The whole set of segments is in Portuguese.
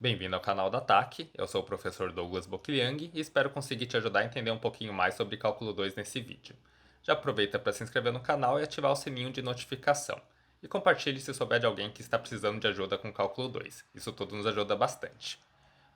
Bem-vindo ao canal da TAC, eu sou o professor Douglas Bocliang e espero conseguir te ajudar a entender um pouquinho mais sobre cálculo 2 nesse vídeo. Já aproveita para se inscrever no canal e ativar o sininho de notificação. E compartilhe se souber de alguém que está precisando de ajuda com cálculo 2. Isso tudo nos ajuda bastante.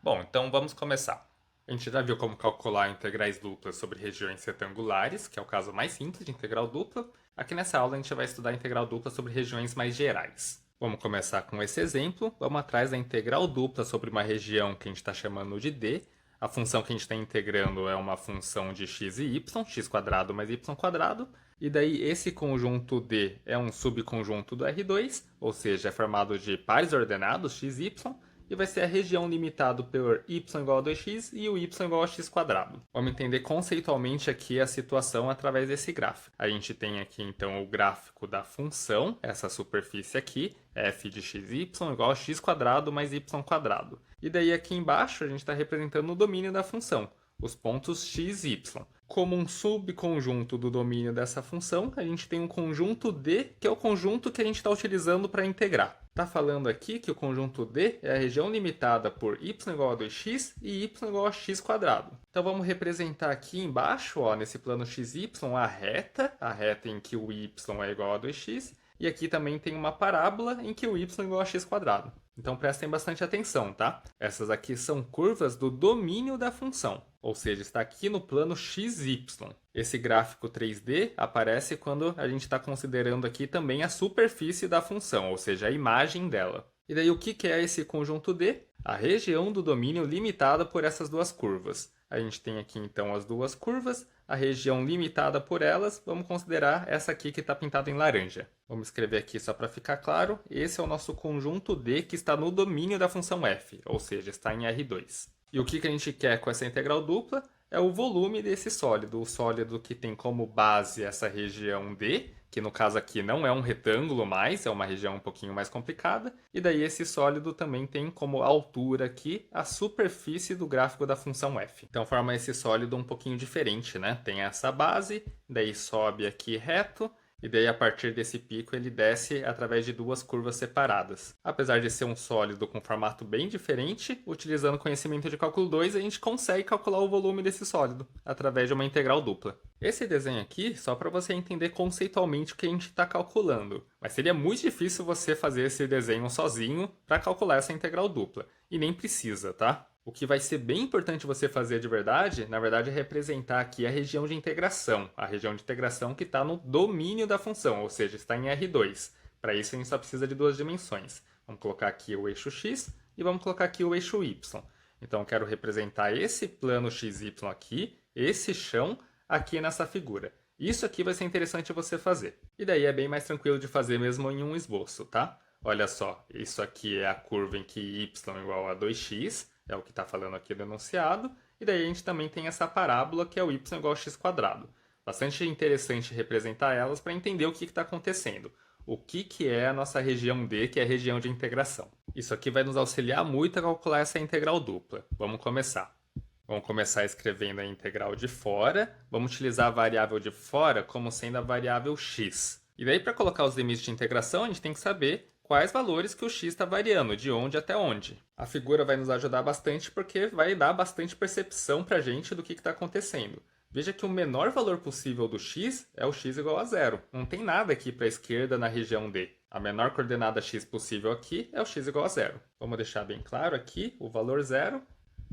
Bom, então vamos começar. A gente já viu como calcular integrais duplas sobre regiões retangulares, que é o caso mais simples de integral dupla. Aqui nessa aula a gente vai estudar integral dupla sobre regiões mais gerais. Vamos começar com esse exemplo. Vamos atrás da integral dupla sobre uma região que a gente está chamando de D. A função que a gente está integrando é uma função de x e y, x² mais y². E daí esse conjunto D é um subconjunto do R2, ou seja, é formado de pares ordenados x e y, e vai ser a região limitada por y igual a 2x e o y igual a x². Vamos entender conceitualmente aqui a situação através desse gráfico. A gente tem aqui então o gráfico da função, essa superfície aqui, f de x e y igual a x² mais y². E daí aqui embaixo a gente está representando o domínio da função, os pontos x e y. Como um subconjunto do domínio dessa função, a gente tem um conjunto D, que é o conjunto que a gente está utilizando para integrar. Está falando aqui que o conjunto D é a região limitada por y igual a 2x e y igual a x². Então vamos representar aqui embaixo, ó, nesse plano xy, a reta em que o y é igual a 2x, e aqui também tem uma parábola em que o y é igual a x². Então prestem bastante atenção, tá? Essas aqui são curvas do domínio da função, ou seja, está aqui no plano XY. Esse gráfico 3D aparece quando a gente está considerando aqui também a superfície da função, ou seja, a imagem dela. E daí o que é esse conjunto D? A região do domínio limitada por essas duas curvas. A gente tem aqui então as duas curvas, a região limitada por elas, vamos considerar essa aqui que está pintada em laranja. Vamos escrever aqui só para ficar claro, esse é o nosso conjunto D que está no domínio da função f, ou seja, está em R2. E o que a gente quer com essa integral dupla? É o volume desse sólido, o sólido que tem como base essa região D, que no caso aqui não é um retângulo mais, é uma região um pouquinho mais complicada, e daí esse sólido também tem como altura aqui a superfície do gráfico da função f. Então forma esse sólido um pouquinho diferente, né? Tem essa base, daí sobe aqui reto, e daí a partir desse pico ele desce através de duas curvas separadas. Apesar de ser um sólido com formato bem diferente, utilizando conhecimento de cálculo 2, a gente consegue calcular o volume desse sólido através de uma integral dupla. Esse desenho aqui, só para você entender conceitualmente o que a gente está calculando. Mas seria muito difícil você fazer esse desenho sozinho para calcular essa integral dupla. E nem precisa, tá? O que vai ser bem importante você fazer de verdade, na verdade, é representar aqui a região de integração. A região de integração que está no domínio da função, ou seja, está em R2. Para isso, a gente só precisa de duas dimensões. Vamos colocar aqui o eixo x e vamos colocar aqui o eixo y. Então, eu quero representar esse plano XY aqui, esse chão, aqui nessa figura. Isso aqui vai ser interessante você fazer. E daí é bem mais tranquilo de fazer mesmo em um esboço, tá? Olha só, isso aqui é a curva em que y é igual a 2x, é o que está falando aqui no enunciado, e daí a gente também tem essa parábola que é o y igual a x². Bastante interessante representar elas para entender o que está acontecendo. O que é a nossa região D, que é a região de integração. Isso aqui vai nos auxiliar muito a calcular essa integral dupla. Vamos começar. Vamos começar escrevendo a integral de fora. Vamos utilizar a variável de fora como sendo a variável x. E daí, para colocar os limites de integração, a gente tem que saber quais valores que o x está variando, de onde até onde. A figura vai nos ajudar bastante porque vai dar bastante percepção para a gente do que está acontecendo. Veja que o menor valor possível do x é o x igual a 0. Não tem nada aqui para a esquerda na região D. A menor coordenada x possível aqui é o x igual a 0. Vamos deixar bem claro aqui o valor 0.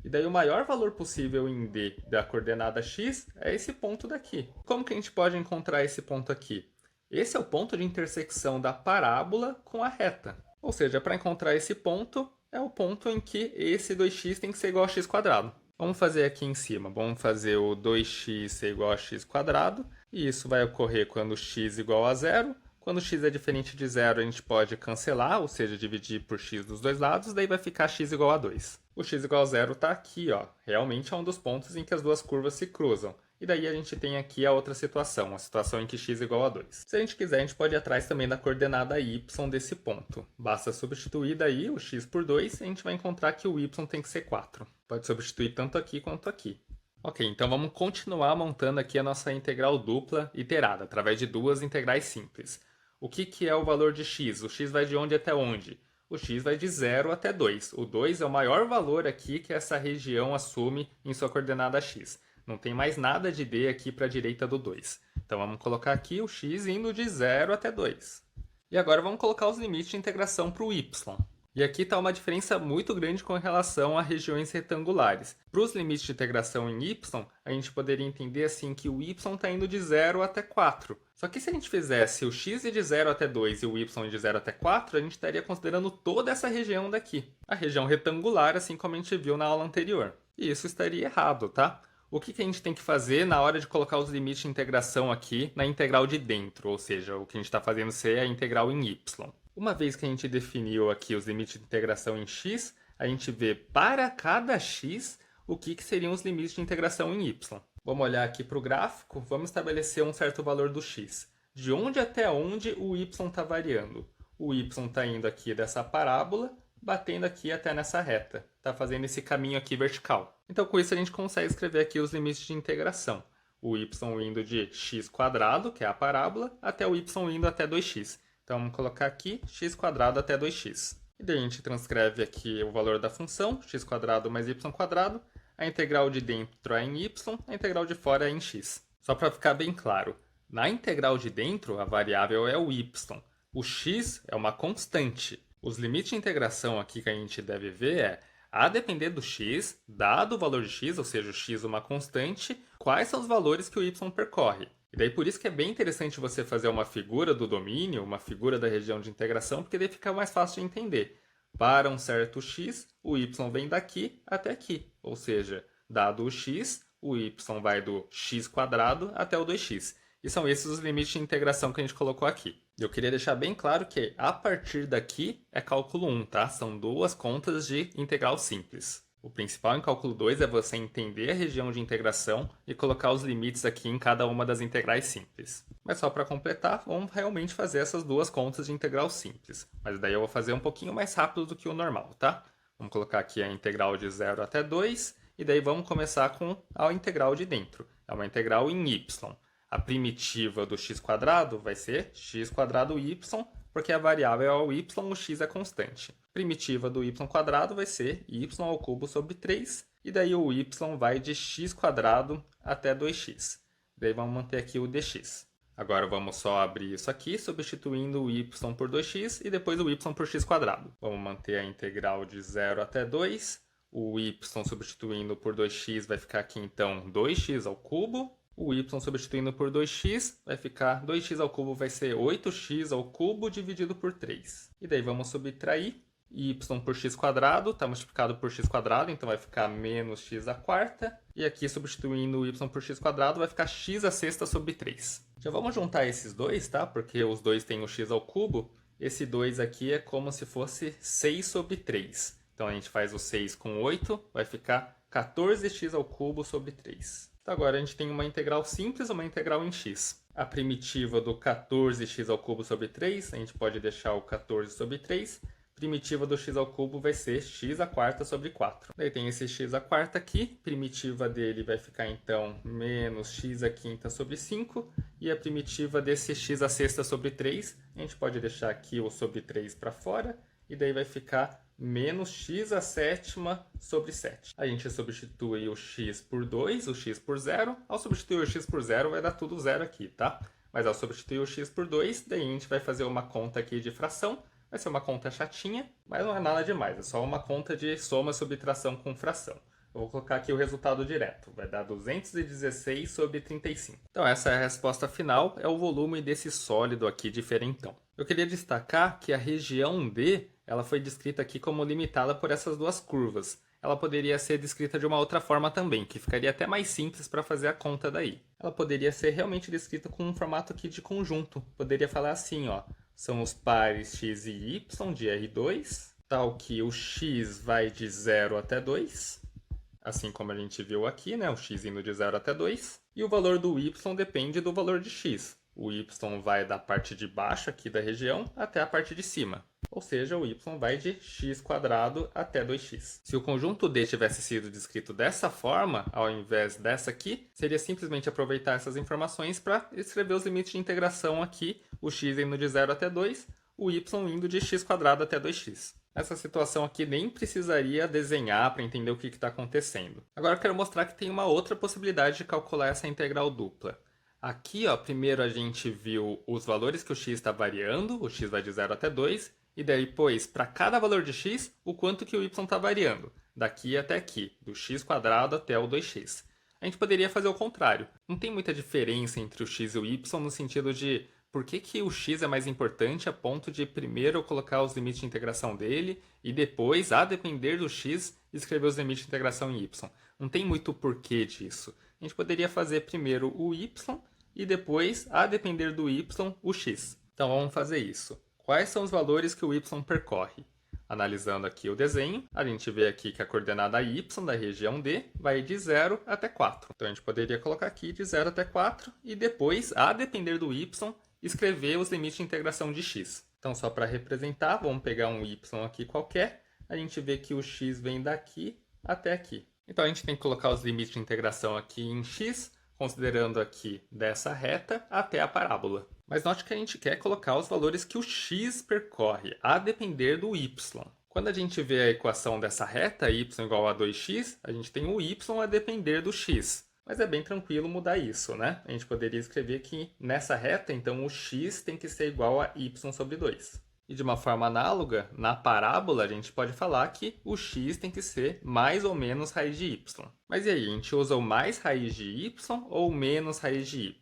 E daí o maior valor possível em D da coordenada x é esse ponto daqui. Como que a gente pode encontrar esse ponto aqui? Esse é o ponto de intersecção da parábola com a reta. Ou seja, para encontrar esse ponto, é o ponto em que esse 2x tem que ser igual a x². Vamos fazer aqui em cima. Vamos fazer o 2x ser igual a x². E isso vai ocorrer quando x é igual a 0. Quando x é diferente de 0, a gente pode cancelar, ou seja, dividir por x dos dois lados, daí vai ficar x igual a 2. O x igual a 0 está aqui, ó. Realmente é um dos pontos em que as duas curvas se cruzam. E daí a gente tem aqui a outra situação, a situação em que x é igual a 2. Se a gente quiser, a gente pode ir atrás também da coordenada y desse ponto. Basta substituir daí o x por 2 e a gente vai encontrar que o y tem que ser 4. Pode substituir tanto aqui quanto aqui. Ok, então vamos continuar montando aqui a nossa integral dupla iterada, através de duas integrais simples. O que é o valor de x? O x vai de onde até onde? o x vai de 0 até 2. O 2 é o maior valor aqui que essa região assume em sua coordenada x. Não tem mais nada de d aqui para a direita do 2. Então vamos colocar aqui o x indo de 0 até 2. E agora vamos colocar os limites de integração para o y. E aqui está uma diferença muito grande com relação a regiões retangulares. Para os limites de integração em y, a gente poderia entender assim que o y está indo de 0 até 4. Só que se a gente fizesse o x ir de 0 até 2 e o y ir de 0 até 4, a gente estaria considerando toda essa região daqui. A região retangular, assim como a gente viu na aula anterior. E isso estaria errado, tá? O que a gente tem que fazer na hora de colocar os limites de integração aqui na integral de dentro? Ou seja, o que a gente está fazendo ser a integral em y. Uma vez que a gente definiu aqui os limites de integração em x, a gente vê para cada x o que seriam os limites de integração em y. Vamos olhar aqui para o gráfico, vamos estabelecer um certo valor do x. De onde até onde o y está variando? O y está indo aqui dessa parábola, batendo aqui até nessa reta. Está fazendo esse caminho aqui vertical. Então com isso a gente consegue escrever aqui os limites de integração. O y indo de x², que é a parábola, até o y indo até 2x. Então, vamos colocar aqui x² até 2x. E daí a gente transcreve aqui o valor da função, x² mais y². A integral de dentro é em y, a integral de fora é em x. Só para ficar bem claro, na integral de dentro, a variável é o y. O x é uma constante. Os limites de integração aqui que a gente deve ver é, a depender do x, dado o valor de x, ou seja, o x uma constante, quais são os valores que o y percorre. E daí por isso que é bem interessante você fazer uma figura do domínio, uma figura da região de integração, porque daí fica mais fácil de entender. Para um certo x, o y vem daqui até aqui. Ou seja, dado o x, o y vai do x² até o 2x. E são esses os limites de integração que a gente colocou aqui. Eu queria deixar bem claro que a partir daqui é cálculo 1, tá? São duas contas de integral simples. O principal em cálculo 2 é você entender a região de integração e colocar os limites aqui em cada uma das integrais simples. Mas só para completar, vamos realmente fazer essas duas contas de integral simples. Mas daí eu vou fazer um pouquinho mais rápido do que o normal, tá? Vamos colocar aqui a integral de 0 até 2 e daí vamos começar com a integral de dentro. É uma integral em y. A primitiva do x² vai ser x²y, porque a variável é o y, o x é constante. Primitiva do y² vai ser y² sobre 3, e daí o y vai de x² até 2x. Daí vamos manter aqui o dx. Agora vamos só abrir isso aqui, substituindo o y por 2x e depois o y por x². Vamos manter a integral de 0 até 2. O y substituindo por 2x vai ficar aqui então 2x². O y substituindo por 2x vai ficar 2x² vai ser 8x³ dividido por 3. E daí vamos subtrair. Y por x² está multiplicado por x², então vai ficar menos x². E aqui substituindo o y por x² vai ficar x⁻⁶ sobre 3. Já vamos juntar esses dois, tá? Porque os dois têm o x². Esse 2 aqui é como se fosse 6 sobre 3. Então a gente faz o 6 com 8, vai ficar 14x³ sobre 3. Então agora a gente tem uma integral simples, uma integral em x. A primitiva do 14x³ sobre 3, a gente pode deixar o 14 sobre 3. Primitiva do x² vai ser x² sobre 4. Daí tem esse x² aqui, primitiva dele vai ficar então menos x⁻⁵ sobre 5. E a primitiva desse x⁻⁶ sobre 3, a gente pode deixar aqui o sobre 3 para fora. E daí vai ficar menos x⁻⁷ sobre 7. A gente substitui o x por 2, o x por 0. Ao substituir o x por 0 vai dar tudo 0 aqui, tá? Mas ao substituir o x por 2, daí a gente vai fazer uma conta aqui de fração. Vai ser uma conta chatinha, mas não é nada demais. É só uma conta de soma, subtração com fração. Eu vou colocar aqui o resultado direto. Vai dar 216 sobre 35. Então essa é a resposta final. É o volume desse sólido aqui diferentão. Eu queria destacar que a região D ela foi descrita aqui como limitada por essas duas curvas. Ela poderia ser descrita de uma outra forma também, que ficaria até mais simples para fazer a conta daí. Ela poderia ser realmente descrita com um formato aqui de conjunto. Poderia falar assim, ó. São os pares x e y de R2, tal que o x vai de 0 até 2, assim como a gente viu aqui, né? O x indo de 0 até 2. E o valor do y depende do valor de x. O y vai da parte de baixo aqui da região até a parte de cima. Ou seja, o y vai de x² até 2x. Se o conjunto D tivesse sido descrito dessa forma, ao invés dessa aqui, seria simplesmente aproveitar essas informações para escrever os limites de integração aqui, o x indo de 0 até 2, o y indo de x² até 2x. Nessa situação aqui nem precisaria desenhar para entender o que está acontecendo. Agora eu quero mostrar que tem uma outra possibilidade de calcular essa integral dupla. Aqui, ó, primeiro a gente viu os valores que o x está variando, o x vai de 0 até 2, e depois, para cada valor de x, o quanto que o y está variando, daqui até aqui, do x² até o 2x. A gente poderia fazer o contrário. Não tem muita diferença entre o x e o y no sentido de por que o x é mais importante a ponto de primeiro eu colocar os limites de integração dele e depois, a depender do x, escrever os limites de integração em y. Não tem muito porquê disso. A gente poderia fazer primeiro o y e depois, a depender do y, o x. Então vamos fazer isso. Quais são os valores que o y percorre? Analisando aqui o desenho, a gente vê aqui que a coordenada y da região D vai de 0 até 4. Então a gente poderia colocar aqui de 0 até 4 e depois, a depender do y, escrever os limites de integração de x. Então só para representar, vamos pegar um y aqui qualquer, a gente vê que o x vem daqui até aqui. Então a gente tem que colocar os limites de integração aqui em x, considerando aqui dessa reta até a parábola. Mas note que a gente quer colocar os valores que o x percorre, a depender do y. Quando a gente vê a equação dessa reta, y igual a 2x, a gente tem o y a depender do x. Mas é bem tranquilo mudar isso, né? A gente poderia escrever que nessa reta, então, o x tem que ser igual a y sobre 2. E de uma forma análoga, na parábola, a gente pode falar que o x tem que ser mais ou menos raiz de y. Mas e aí, a gente usa o mais raiz de y ou menos raiz de y?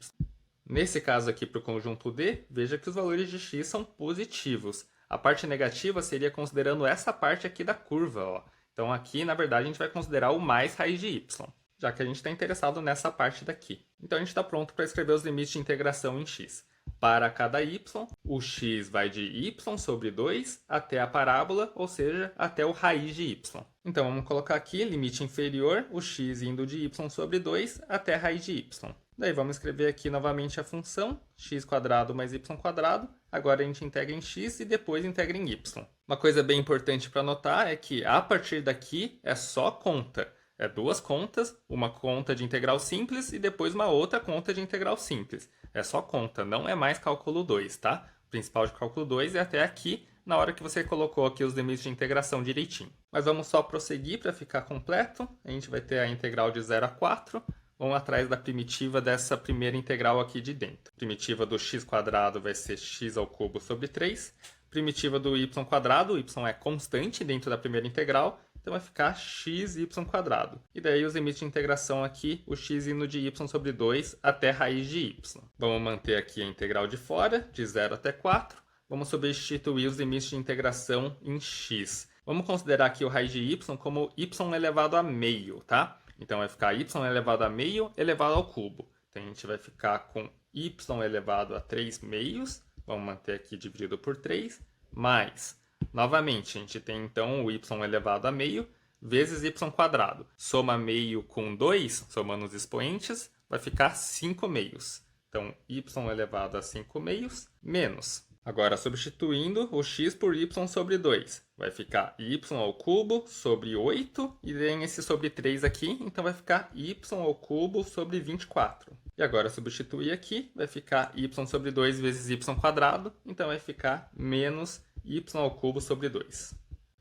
Nesse caso aqui para o conjunto D, veja que os valores de x são positivos. A parte negativa seria considerando essa parte aqui da curva, ó. Então aqui, na verdade, a gente vai considerar o mais raiz de y, já que a gente está interessado nessa parte daqui. Então a gente está pronto para escrever os limites de integração em x. Para cada y, o x vai de y sobre 2 até a parábola, ou seja, até o raiz de y. Então vamos colocar aqui, limite inferior, o x indo de y sobre 2 até a raiz de y. Daí vamos escrever aqui novamente a função, x² mais y². Agora a gente integra em x e depois integra em y. Uma coisa bem importante para notar é que a partir daqui é só conta. É duas contas, uma conta de integral simples e depois uma outra conta de integral simples. É só conta, não é mais cálculo 2, tá? O principal de cálculo 2 é até aqui, na hora que você colocou aqui os limites de integração direitinho. Mas vamos só prosseguir para ficar completo. A gente vai ter a integral de 0 a 4. Vamos atrás da primitiva dessa primeira integral aqui de dentro. Primitiva do x² vai ser x² sobre 3. Primitiva do y², o y é constante dentro da primeira integral, então vai ficar xy². E daí os limites de integração aqui, o x indo de y sobre 2 até raiz de y. Vamos manter aqui a integral de fora, de 0 até 4. Vamos substituir os limites de integração em x. Vamos considerar aqui o raiz de y como y elevado a meio, tá? Então vai ficar y elevado a meio elevado ao cubo. Então a gente vai ficar com y elevado a 3 meios. Vamos manter aqui dividido por 3, mais, novamente, a gente tem então o y elevado a meio vezes y². Soma meio com 2, somando os expoentes, vai ficar 5 meios. Então, y elevado a 5 meios, menos. Agora, substituindo o x por y sobre 2, vai ficar y ao cubo sobre 8, e tem esse sobre 3 aqui, então vai ficar y ao cubo sobre 24. E agora substituir aqui, vai ficar y sobre 2 vezes y², então vai ficar menos y ao cubo sobre 2.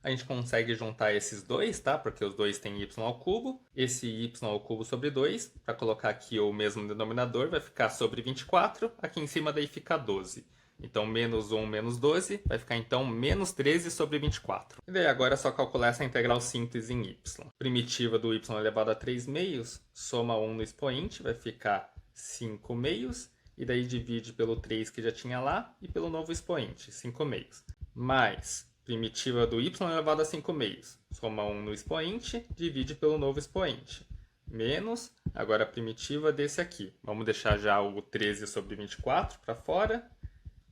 A gente consegue juntar esses dois, tá? Porque os dois têm y ao cubo. Esse y ao cubo sobre 2, para colocar aqui o mesmo denominador, vai ficar sobre 24. Aqui em cima daí fica 12. Então, menos 1 menos 12 vai ficar então menos 13 sobre 24. E daí agora é só calcular essa integral simples em y. Primitiva do y elevado a 3 meios, soma 1 no expoente, vai ficar 5 meios. E daí divide pelo 3 que já tinha lá e pelo novo expoente, 5 meios. Mais primitiva do y elevado a 5 meios, soma 1 no expoente, divide pelo novo expoente. Menos, agora a primitiva desse aqui. Vamos deixar já o 13 sobre 24 para fora.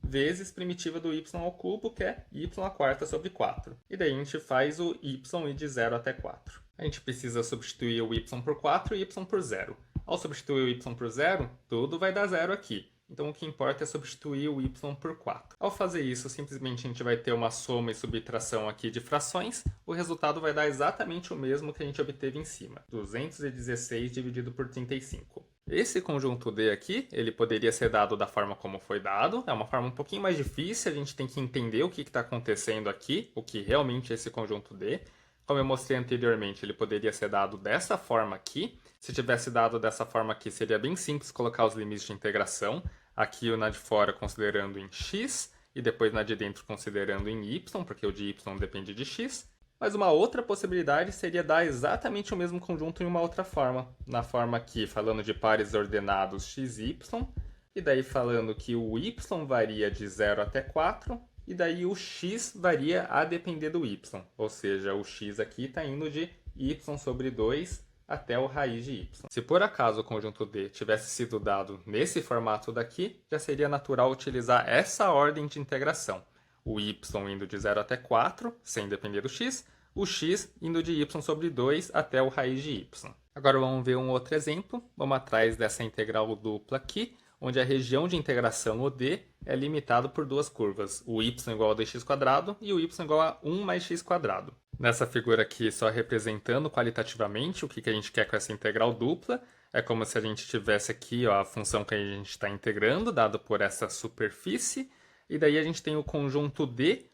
Vezes primitiva do y ao cubo, que é y² sobre 4. E daí a gente faz o y ir de 0 até 4. A gente precisa substituir o y por 4 e y por 0. Ao substituir o y por 0, tudo vai dar 0 aqui. Então o que importa é substituir o y por 4. Ao fazer isso, simplesmente a gente vai ter uma soma e subtração aqui de frações. O resultado vai dar exatamente o mesmo que a gente obteve em cima. 216 dividido por 35. Esse conjunto D aqui, ele poderia ser dado da forma como foi dado. É uma forma um pouquinho mais difícil, a gente tem que entender o que está acontecendo aqui, o que realmente é esse conjunto D. Como eu mostrei anteriormente, ele poderia ser dado dessa forma aqui. Se tivesse dado dessa forma aqui, seria bem simples colocar os limites de integração. Aqui o na de fora considerando em x, e depois na de dentro considerando em y, porque o de y depende de x. Mas uma outra possibilidade seria dar exatamente o mesmo conjunto em uma outra forma. Na forma aqui, falando de pares ordenados x e y, e daí falando que o y varia de 0 até 4, e daí o x varia a depender do y. Ou seja, o x aqui está indo de y sobre 2 até o raiz de y. Se por acaso o conjunto D tivesse sido dado nesse formato daqui, já seria natural utilizar essa ordem de integração. O y indo de 0 até 4, sem depender do x, o x indo de y sobre 2 até o raiz de y. Agora vamos ver um outro exemplo. Vamos atrás dessa integral dupla aqui, onde a região de integração, o D, é limitado por duas curvas, o y igual a 2x² e o y igual a 1 mais x². Nessa figura aqui, só representando qualitativamente o que a gente quer com essa integral dupla, é como se a gente tivesse aqui a função que a gente está integrando, dado por essa superfície, e daí a gente tem o conjunto D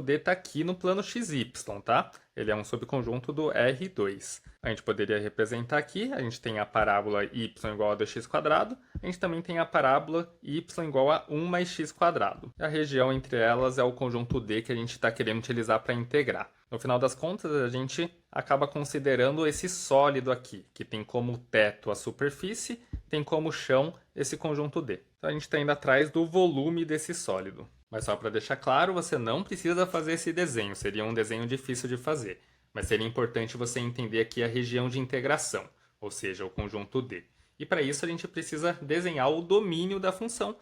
está aqui no plano xy, tá? Ele é um subconjunto do R2. A gente poderia representar aqui, a gente tem a parábola y igual a 2x², a gente também tem a parábola y igual a 1 mais x². A região entre elas é o conjunto D que a gente está querendo utilizar para integrar. No final das contas, a gente acaba considerando esse sólido aqui, que tem como teto a superfície, tem como chão esse conjunto D. Então a gente está indo atrás do volume desse sólido. Mas só para deixar claro, você não precisa fazer esse desenho, seria um desenho difícil de fazer. Mas seria importante você entender aqui a região de integração, ou seja, o conjunto D. E para isso a gente precisa desenhar o domínio da função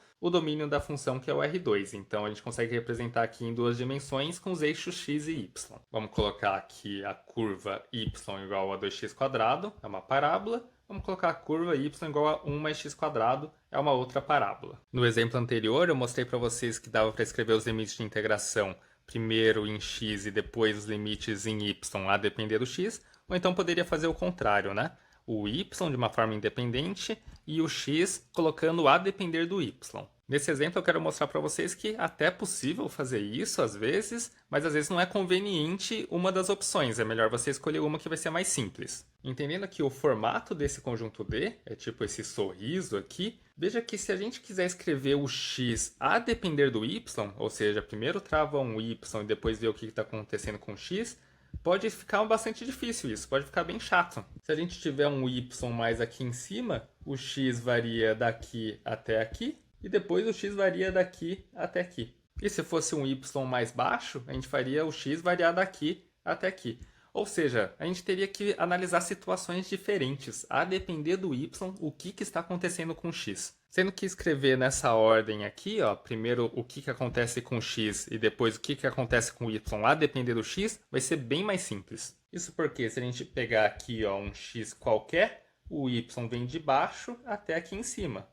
que é o R2. Então a gente consegue representar aqui em duas dimensões com os eixos x e y. Vamos colocar aqui a curva y igual a 2x², é uma parábola. Vamos colocar a curva y igual a 1 mais x², é uma outra parábola. No exemplo anterior, eu mostrei para vocês que dava para escrever os limites de integração primeiro em x e depois os limites em y a depender do x, ou então poderia fazer o contrário, né? O y de uma forma independente e o x colocando a depender do y. Nesse exemplo eu quero mostrar para vocês que até é possível fazer isso às vezes, mas às vezes não é conveniente uma das opções, é melhor você escolher uma que vai ser mais simples. Entendendo que o formato desse conjunto D é tipo esse sorriso aqui, veja que se a gente quiser escrever o x a depender do y, ou seja, primeiro trava um y e depois ver o que está acontecendo com o x, pode ficar bastante difícil isso, pode ficar bem chato. Se a gente tiver um y mais aqui em cima, o x varia daqui até aqui, e depois o x varia daqui até aqui. E se fosse um y mais baixo, a gente faria o x variar daqui até aqui. Ou seja, a gente teria que analisar situações diferentes, a depender do y, o que está acontecendo com o x. Sendo que escrever nessa ordem aqui, ó, primeiro o que acontece com o x e depois o que acontece com o y a depender do x, vai ser bem mais simples. Isso porque se a gente pegar aqui ó, um x qualquer, o y vem de baixo até aqui em cima.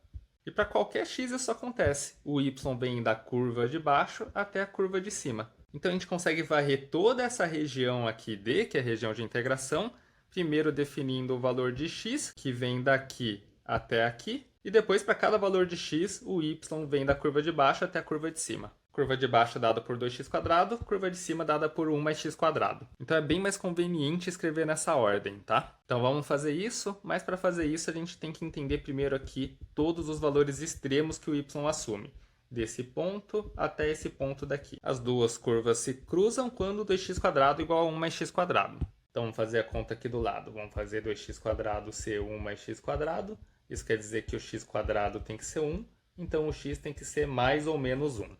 E para qualquer x isso acontece. O y vem da curva de baixo até a curva de cima. Então a gente consegue varrer toda essa região aqui D, que é a região de integração, primeiro definindo o valor de x, que vem daqui até aqui, e depois para cada valor de x, o y vem da curva de baixo até a curva de cima. Curva de baixo dada por 2x², curva de cima dada por 1 mais x². Então é bem mais conveniente escrever nessa ordem, tá? Então vamos fazer isso, mas para fazer isso a gente tem que entender primeiro aqui todos os valores extremos que o y assume. Desse ponto até esse ponto daqui. As duas curvas se cruzam quando 2x² igual a 1 mais x². Então vamos fazer a conta aqui do lado. Vamos fazer 2x² ser 1 mais x². Isso quer dizer que o x² tem que ser 1, então o x tem que ser mais ou menos 1.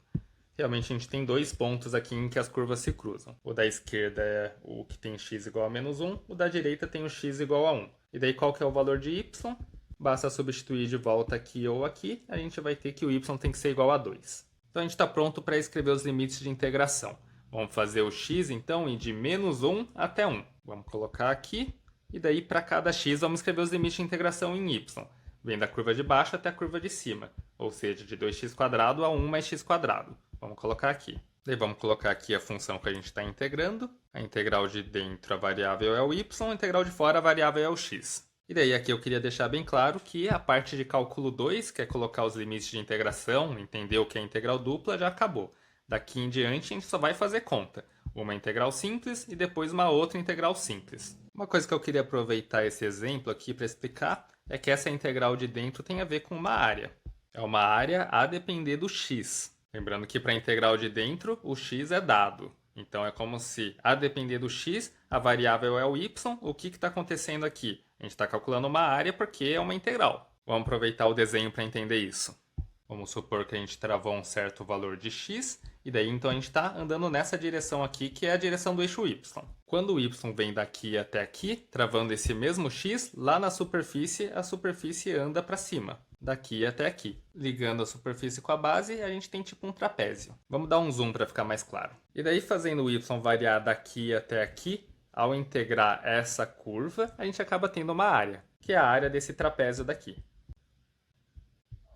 Realmente a gente tem dois pontos aqui em que as curvas se cruzam. O da esquerda é o que tem x igual a menos 1, o da direita tem o x igual a 1. E daí qual que é o valor de y? Basta substituir de volta aqui ou aqui, a gente vai ter que o y tem que ser igual a 2. Então a gente está pronto para escrever os limites de integração. Vamos fazer o x então ir de menos 1 até 1. Vamos colocar aqui, e daí para cada x vamos escrever os limites de integração em y. Vem da curva de baixo até a curva de cima, ou seja, de 2x² a 1 mais x². Vamos colocar aqui. Daí vamos colocar aqui a função que a gente está integrando. A integral de dentro, a variável é o y, a integral de fora, a variável é o x. E daí aqui eu queria deixar bem claro que a parte de cálculo 2, que é colocar os limites de integração, entender o que é integral dupla, já acabou. Daqui em diante a gente só vai fazer conta. Uma integral simples e depois uma outra integral simples. Uma coisa que eu queria aproveitar esse exemplo aqui para explicar é que essa integral de dentro tem a ver com uma área. É uma área a depender do x. Lembrando que para a integral de dentro, o x é dado. Então é como se, a depender do x, a variável é o y. O que está acontecendo aqui? A gente está calculando uma área porque é uma integral. Vamos aproveitar o desenho para entender isso. Vamos supor que a gente travou um certo valor de x, e daí então a gente está andando nessa direção aqui, que é a direção do eixo y. Quando o y vem daqui até aqui, travando esse mesmo x, lá na superfície, a superfície anda para cima, daqui até aqui. Ligando a superfície com a base, a gente tem tipo um trapézio. Vamos dar um zoom para ficar mais claro. E daí, fazendo o y variar daqui até aqui, ao integrar essa curva, a gente acaba tendo uma área, que é a área desse trapézio daqui.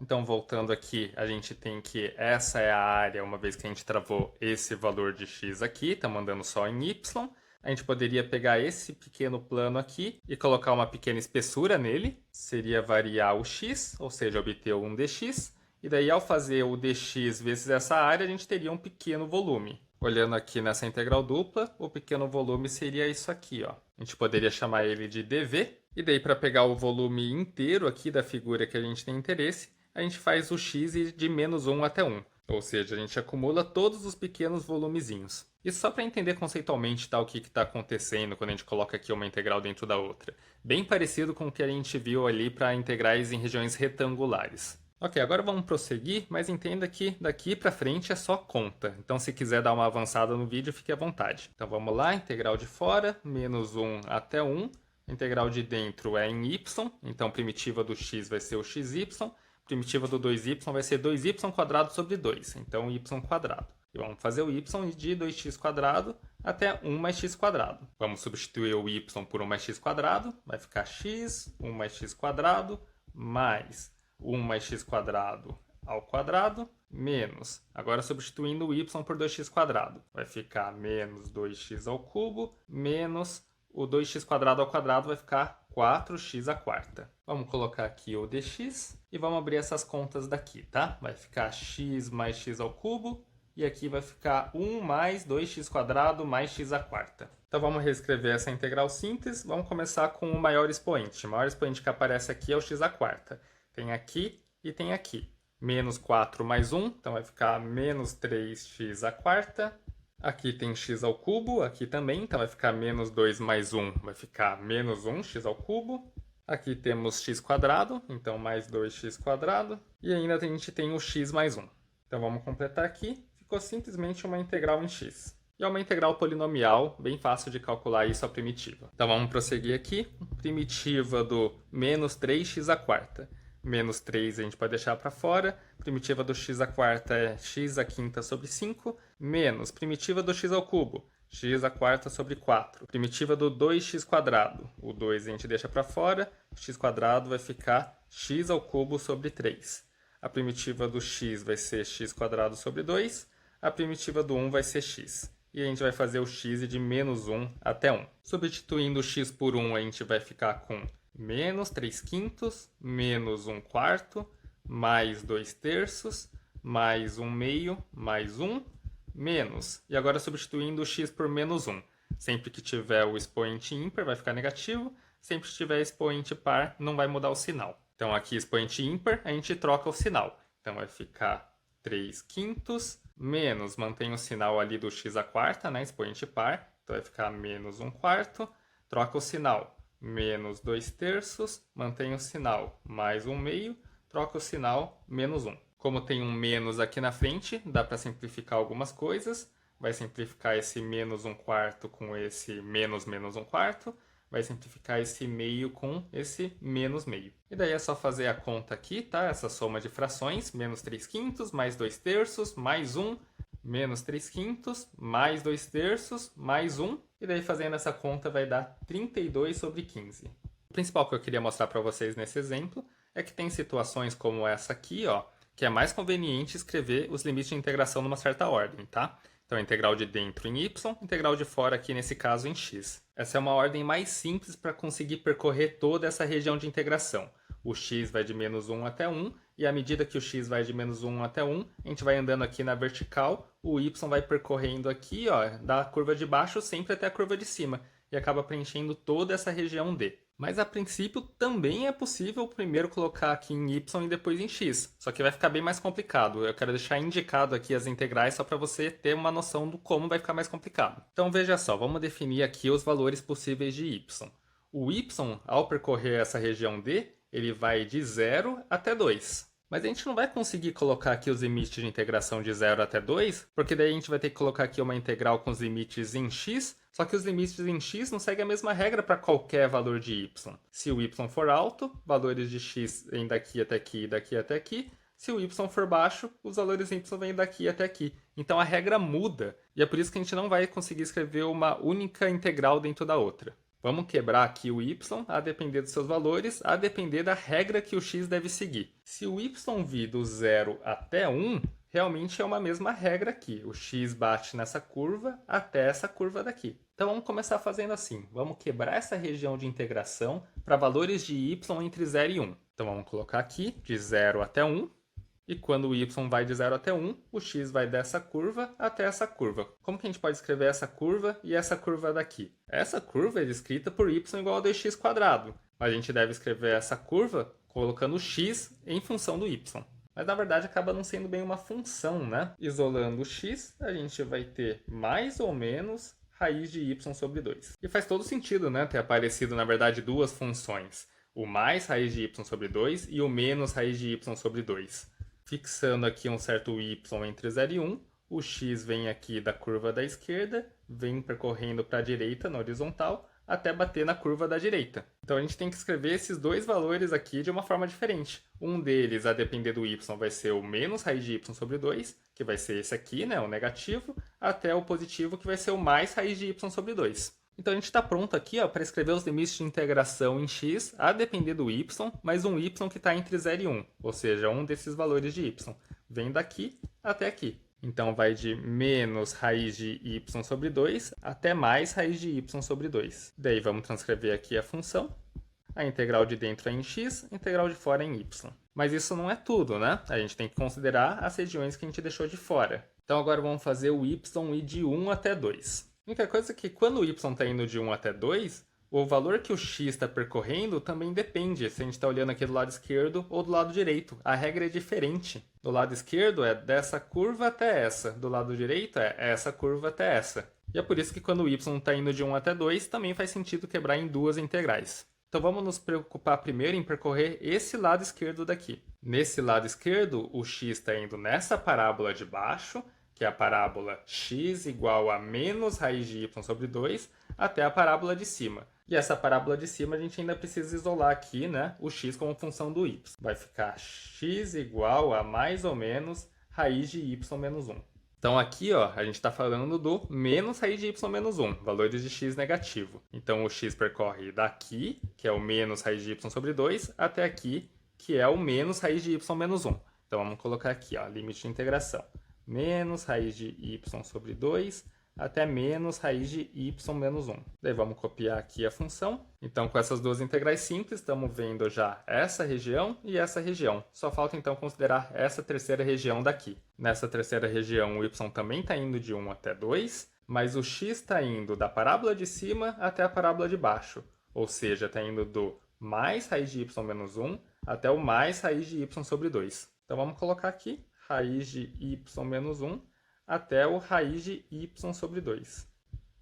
Então, voltando aqui, a gente tem que essa é a área, uma vez que a gente travou esse valor de x aqui, estamos andando só em y. A gente poderia pegar esse pequeno plano aqui e colocar uma pequena espessura nele. Seria variar o x, ou seja, obter um dx. E daí, ao fazer o dx vezes essa área, a gente teria um pequeno volume. Olhando aqui nessa integral dupla, o pequeno volume seria isso aqui, ó. A gente poderia chamar ele de dv. E daí, para pegar o volume inteiro aqui da figura que a gente tem interesse, a gente faz o x de menos 1 até 1. Ou seja, a gente acumula todos os pequenos volumezinhos. Isso só para entender conceitualmente o que está acontecendo quando a gente coloca aqui uma integral dentro da outra. Bem parecido com o que a gente viu ali para integrais em regiões retangulares. Ok, agora vamos prosseguir, mas entenda que daqui para frente é só conta. Então, se quiser dar uma avançada no vídeo, fique à vontade. Então, vamos lá, integral de fora, menos 1 até 1. Integral de dentro é em y, então primitiva do x vai ser o xy. Primitiva do 2y vai ser 2y² sobre 2, então y². E vamos fazer o y de 2x² até 1 mais x². Vamos substituir o y por 1 mais x², vai ficar x, 1 mais x² mais 1 mais x² ao quadrado, menos, agora substituindo o y por 2x², vai ficar menos 2x ao cubo, menos o 2x² ao quadrado vai ficar 4x². Vamos colocar aqui o dx e vamos abrir essas contas daqui, tá? Vai ficar x mais x ao cubo e aqui vai ficar 1 mais 2x² mais x². Então vamos reescrever essa integral simples. Vamos começar com o maior expoente. O maior expoente que aparece aqui é o x². Tem aqui e tem aqui. Menos 4 mais 1, então vai ficar menos 3x². Aqui tem x ao cubo, aqui também, então vai ficar menos 2 mais 1, vai ficar menos 1x ao cubo. Aqui temos x², então mais 2x². E ainda a gente tem o x mais 1. Então vamos completar aqui, ficou simplesmente uma integral em x. E é uma integral polinomial, bem fácil de calcular isso a primitiva. Então vamos prosseguir aqui, primitiva do menos 3x². Menos 3 a gente pode deixar para fora. Primitiva do x² é x² sobre 5. Menos primitiva do x ao cubo, x² sobre 4. Primitiva do 2x². O 2 a gente deixa para fora. X² vai ficar x ao cubo sobre 3. A primitiva do x vai ser x² sobre 2. A primitiva do 1 vai ser x. E a gente vai fazer o x de menos 1 até 1. Substituindo o x por 1, a gente vai ficar com menos 3/5, menos 1/4, mais 2/3, mais 1/2, mais 1, menos. E agora substituindo o x por menos 1. Sempre que tiver o expoente ímpar vai ficar negativo, sempre que tiver expoente par não vai mudar o sinal. Então aqui expoente ímpar, a gente troca o sinal. Então vai ficar 3/5, menos, mantém o sinal ali do x², né, expoente par, então vai ficar menos 1/4, troca o sinal. Menos 2/3, mantém o sinal, mais 1/2, troca o sinal, menos 1. Como tem um menos aqui na frente, dá para simplificar algumas coisas. Vai simplificar esse menos 1/4 com esse menos menos 1/4. Vai simplificar esse meio com esse menos meio. E daí é só fazer a conta aqui, tá? Essa soma de frações, menos 3/5, mais 2/3, mais 1, menos 3/5, mais 2/3, mais 1. E daí fazendo essa conta vai dar 32 sobre 15. O principal que eu queria mostrar para vocês nesse exemplo é que tem situações como essa aqui, ó, que é mais conveniente escrever os limites de integração numa certa ordem, tá? Então, integral de dentro em y, integral de fora aqui nesse caso em x. Essa é uma ordem mais simples para conseguir percorrer toda essa região de integração. O x vai de menos 1 até 1, e à medida que o x vai de menos 1 até 1, a gente vai andando aqui na vertical, o y vai percorrendo aqui, ó, da curva de baixo sempre até a curva de cima, e acaba preenchendo toda essa região D. Mas a princípio também é possível primeiro colocar aqui em y e depois em x, só que vai ficar bem mais complicado. Eu quero deixar indicado aqui as integrais só para você ter uma noção do como vai ficar mais complicado. Então veja só, vamos definir aqui os valores possíveis de y. O y, ao percorrer essa região D, ele vai de 0 até 2. Mas a gente não vai conseguir colocar aqui os limites de integração de 0 até 2, porque daí a gente vai ter que colocar aqui uma integral com os limites em x, só que os limites em x não seguem a mesma regra para qualquer valor de y. Se o y for alto, valores de x vêm daqui até aqui e daqui até aqui. Se o y for baixo, os valores de y vêm daqui até aqui. Então a regra muda, e é por isso que a gente não vai conseguir escrever uma única integral dentro da outra. Vamos quebrar aqui o y, a depender dos seus valores, a depender da regra que o x deve seguir. Se o y vir do 0 até 1, realmente é uma mesma regra aqui. O x bate nessa curva até essa curva daqui. Então vamos começar fazendo assim. Vamos quebrar essa região de integração para valores de y entre 0 e 1. Então vamos colocar aqui de 0 até 1. E quando o y vai de 0 até 1, o x vai dessa curva até essa curva. Como que a gente pode escrever essa curva e essa curva daqui? Essa curva é descrita por y igual a 2x². Mas a gente deve escrever essa curva colocando o x em função do y. Mas na verdade acaba não sendo bem uma função, né? Isolando o x, a gente vai ter mais ou menos raiz de y sobre 2. E faz todo sentido, né? Ter aparecido, na verdade, duas funções. O mais raiz de y sobre 2 e o menos raiz de y sobre 2. Fixando aqui um certo y entre 0 e 1, o x vem aqui da curva da esquerda, vem percorrendo para a direita na horizontal, até bater na curva da direita. Então a gente tem que escrever esses dois valores aqui de uma forma diferente. Um deles, a depender do y, vai ser o menos raiz de y sobre 2, que vai ser esse aqui, né, o negativo, até o positivo, que vai ser o mais raiz de y sobre 2. Então a gente está pronto aqui para escrever os limites de integração em x a depender do y, mais um y que está entre 0 e 1, ou seja, um desses valores de y. Vem daqui até aqui. Então vai de menos raiz de y sobre 2 até mais raiz de y sobre 2. Daí vamos transcrever aqui a função. A integral de dentro é em x, a integral de fora é em y. Mas isso não é tudo, né? A gente tem que considerar as regiões que a gente deixou de fora. Então agora vamos fazer o y ir de 1 até 2. A única coisa é que quando o y está indo de 1 até 2, o valor que o x está percorrendo também depende se a gente está olhando aqui do lado esquerdo ou do lado direito. A regra é diferente. Do lado esquerdo é dessa curva até essa. Do lado direito é essa curva até essa. E é por isso que quando o y está indo de 1 até 2, também faz sentido quebrar em duas integrais. Então vamos nos preocupar primeiro em percorrer esse lado esquerdo daqui. Nesse lado esquerdo, o x está indo nessa parábola de baixo, que é a parábola x igual a menos raiz de y sobre 2, até a parábola de cima. E essa parábola de cima a gente ainda precisa isolar aqui, né, o x como função do y. Vai ficar x igual a mais ou menos raiz de y menos 1. Então aqui ó, a gente está falando do menos raiz de y menos 1, valores de x negativo. Então o x percorre daqui, que é o menos raiz de y sobre 2, até aqui, que é o menos raiz de y menos 1. Então vamos colocar aqui, ó, limite de integração. Menos raiz de y sobre 2 até menos raiz de y menos 1. Daí vamos copiar aqui a função. Então, com essas duas integrais simples, estamos vendo já essa região e essa região. Só falta, então, considerar essa terceira região daqui. Nessa terceira região, o y também está indo de 1 até 2, mas o x está indo da parábola de cima até a parábola de baixo. Ou seja, está indo do mais raiz de y menos 1 até o mais raiz de y sobre 2. Então, vamos colocar aqui raiz de y menos 1 até o raiz de y sobre 2.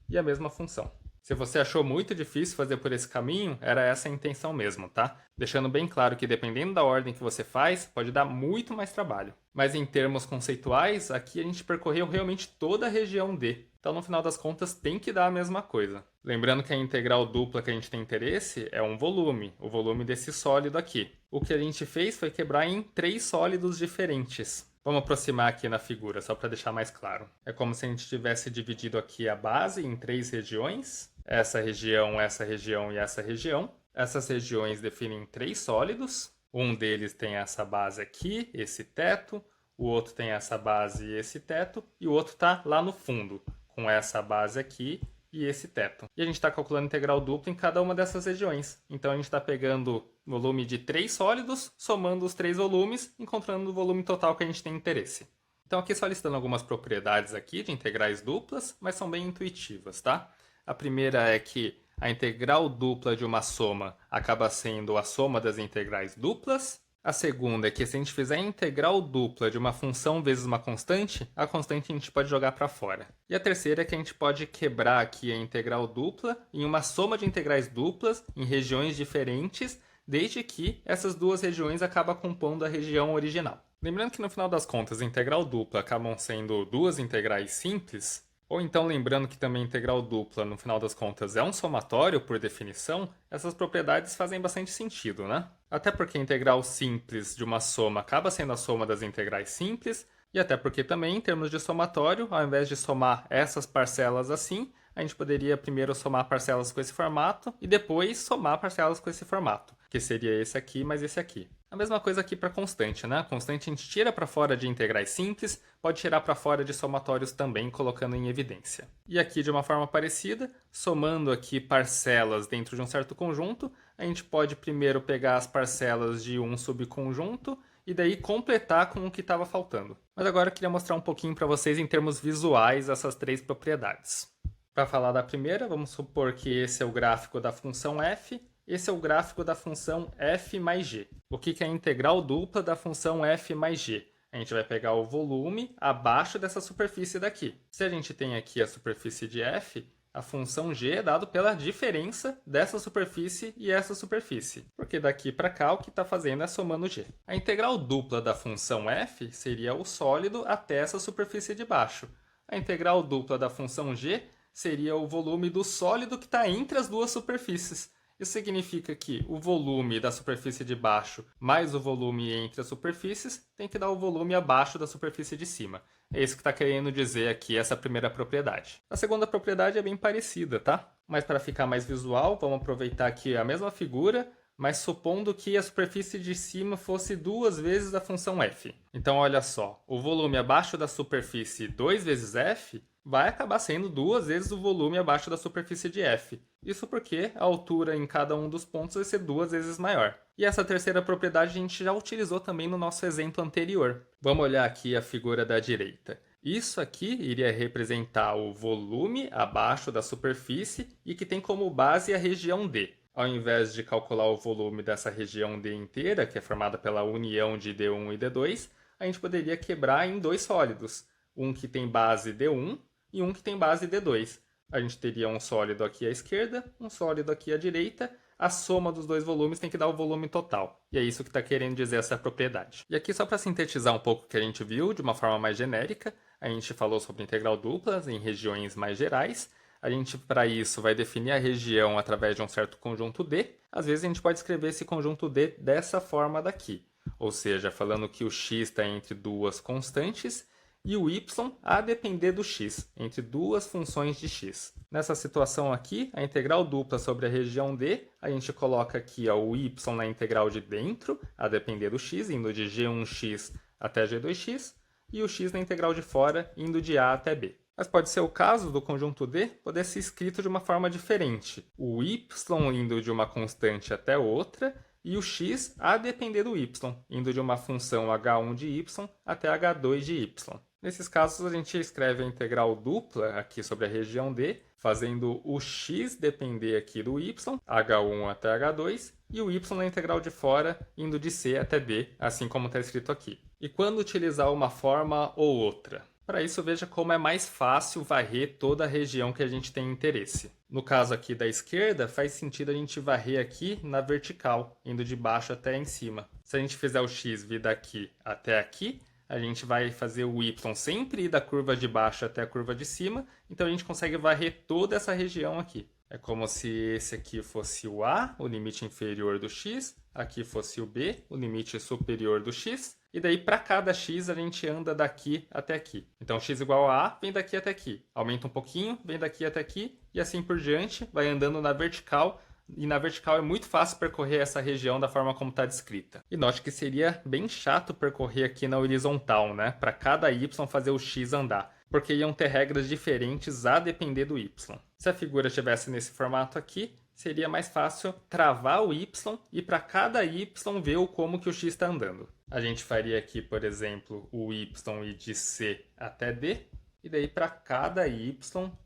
E a mesma função. Se você achou muito difícil fazer por esse caminho, era essa a intenção mesmo, tá? Deixando bem claro que dependendo da ordem que você faz, pode dar muito mais trabalho. Mas em termos conceituais, aqui a gente percorreu realmente toda a região D. Então no final das contas tem que dar a mesma coisa. Lembrando que a integral dupla que a gente tem interesse é um volume, o volume desse sólido aqui. O que a gente fez foi quebrar em 3 sólidos diferentes. Vamos aproximar aqui na figura, só para deixar mais claro. É como se a gente tivesse dividido aqui a base em 3 regiões. Essa região e essa região. Essas regiões definem 3 sólidos. Um deles tem essa base aqui, esse teto. o outro tem essa base e esse teto, e o outro está lá no fundo, com essa base aqui e esse teto. E a gente está calculando integral dupla em cada uma dessas regiões. Então a gente está pegando o volume de 3 sólidos, somando os 3 volumes, encontrando o volume total que a gente tem interesse. Então aqui só listando algumas propriedades aqui de integrais duplas, mas são bem intuitivas, tá? A primeira é que a integral dupla de uma soma acaba sendo a soma das integrais duplas. A segunda é que se a gente fizer a integral dupla de uma função vezes uma constante, a constante a gente pode jogar para fora. E a terceira é que a gente pode quebrar aqui a integral dupla em uma soma de integrais duplas em regiões diferentes, desde que essas duas regiões acabam compondo a região original. Lembrando que no final das contas a integral dupla acabam sendo duas integrais simples, ou então lembrando que também a integral dupla, no final das contas, é um somatório por definição, essas propriedades fazem bastante sentido, né? Até porque a integral simples de uma soma acaba sendo a soma das integrais simples, e até porque também, em termos de somatório, ao invés de somar essas parcelas assim, a gente poderia primeiro somar parcelas com esse formato e depois somar parcelas com esse formato, que seria esse aqui mais esse aqui. A mesma coisa aqui para constante, né? A constante a gente tira para fora de integrais simples, pode tirar para fora de somatórios também, colocando em evidência. E aqui, de uma forma parecida, somando aqui parcelas dentro de um certo conjunto, a gente pode primeiro pegar as parcelas de um subconjunto e daí completar com o que estava faltando. Mas agora eu queria mostrar um pouquinho para vocês em termos visuais essas três propriedades. Para falar da primeira, vamos supor que esse é o gráfico da função f. Esse é o gráfico da função f mais g. O que é a integral dupla da função f mais g? A gente vai pegar o volume abaixo dessa superfície daqui. Se a gente tem aqui a superfície de f, a função g é dado pela diferença dessa superfície e essa superfície. Porque daqui para cá o que está fazendo é somando g. A integral dupla da função f seria o sólido até essa superfície de baixo. A integral dupla da função g seria o volume do sólido que está entre as duas superfícies. Isso significa que o volume da superfície de baixo mais o volume entre as superfícies tem que dar o volume abaixo da superfície de cima. É isso que está querendo dizer aqui essa primeira propriedade. A segunda propriedade é bem parecida, tá? Mas para ficar mais visual, vamos aproveitar aqui a mesma figura, mas supondo que a superfície de cima fosse 2 vezes a função f. Então olha só, o volume abaixo da superfície 2 vezes f vai acabar sendo 2 vezes o volume abaixo da superfície de f. Isso porque a altura em cada um dos pontos vai ser 2 vezes maior. E essa terceira propriedade a gente já utilizou também no nosso exemplo anterior. Vamos olhar aqui a figura da direita. Isso aqui iria representar o volume abaixo da superfície e que tem como base a região D. Ao invés de calcular o volume dessa região D inteira, que é formada pela união de D1 e D2, a gente poderia quebrar em 2 sólidos. Um que tem base D1 e um que tem base D2. A gente teria um sólido aqui à esquerda, um sólido aqui à direita. A soma dos 2 volumes tem que dar o volume total. E é isso que está querendo dizer essa propriedade. E aqui, só para sintetizar um pouco o que a gente viu de uma forma mais genérica, a gente falou sobre integral duplas em regiões mais gerais. A gente, para isso, vai definir a região através de um certo conjunto D. Às vezes a gente pode escrever esse conjunto D dessa forma daqui. Ou seja, falando que o x está entre duas constantes e o y a depender do x, entre duas funções de x. Nessa situação aqui, a integral dupla sobre a região D, a gente coloca aqui o y na integral de dentro, a depender do x, indo de g1x até g2x, e o x na integral de fora, indo de a até b. Mas pode ser o caso do conjunto D poder ser escrito de uma forma diferente. O y indo de uma constante até outra, e o x a depender do y, indo de uma função h1 de y até h2 de y. Nesses casos, a gente escreve a integral dupla aqui sobre a região D, fazendo o x depender aqui do y, h1 até h2, e o y na integral de fora, indo de c até b, assim como está escrito aqui. E quando utilizar uma forma ou outra? Para isso, veja como é mais fácil varrer toda a região que a gente tem interesse. No caso aqui da esquerda, faz sentido a gente varrer aqui na vertical, indo de baixo até em cima. Se a gente fizer o x vir daqui até aqui, a gente vai fazer o y sempre ir da curva de baixo até a curva de cima, então a gente consegue varrer toda essa região aqui. É como se esse aqui fosse o a, o limite inferior do x, aqui fosse o b, o limite superior do x, e daí para cada x a gente anda daqui até aqui. Então x igual a vem daqui até aqui, aumenta um pouquinho, vem daqui até aqui, e assim por diante, vai andando na vertical e na vertical é muito fácil percorrer essa região da forma como está descrita. E note que seria bem chato percorrer aqui na horizontal, né? Para cada y fazer o x andar, porque iam ter regras diferentes a depender do y. Se a figura estivesse nesse formato aqui, seria mais fácil travar o y e para cada y ver como que o x está andando. A gente faria aqui, por exemplo, o y ir de C até D, e daí para cada y,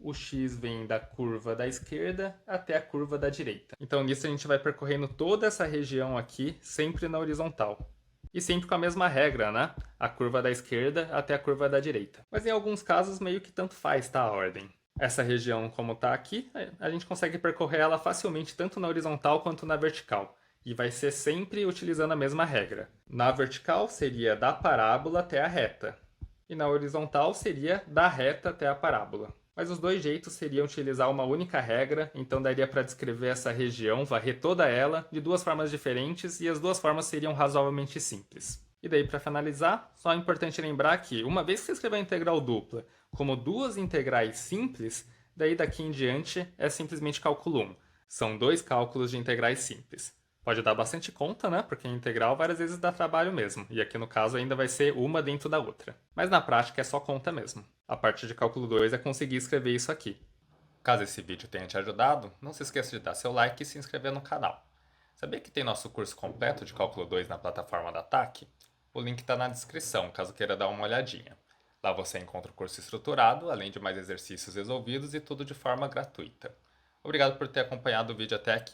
o x vem da curva da esquerda até a curva da direita. Então nisso a gente vai percorrendo toda essa região aqui, sempre na horizontal. E sempre com a mesma regra, né? A curva da esquerda até a curva da direita. Mas em alguns casos meio que tanto faz, tá? A ordem. Essa região como está aqui, a gente consegue percorrer ela facilmente tanto na horizontal quanto na vertical. E vai ser sempre utilizando a mesma regra. Na vertical seria da parábola até a reta. E na horizontal seria da reta até a parábola. Mas os dois jeitos seriam utilizar uma única regra, então daria para descrever essa região, varrer toda ela, de duas formas diferentes, e as duas formas seriam razoavelmente simples. E daí, para finalizar, só é importante lembrar que, uma vez que você escrever a integral dupla como duas integrais simples, daí daqui em diante é simplesmente cálculo 1. São dois cálculos de integrais simples. Pode dar bastante conta, né? Porque em integral várias vezes dá trabalho mesmo. E aqui no caso ainda vai ser uma dentro da outra. Mas na prática é só conta mesmo. A parte de cálculo 2 é conseguir escrever isso aqui. Caso esse vídeo tenha te ajudado, não se esqueça de dar seu like e se inscrever no canal. Sabia que tem nosso curso completo de cálculo 2 na plataforma da TAC? O link está na descrição, caso queira dar uma olhadinha. Lá você encontra o curso estruturado, além de mais exercícios resolvidos e tudo de forma gratuita. Obrigado por ter acompanhado o vídeo até aqui.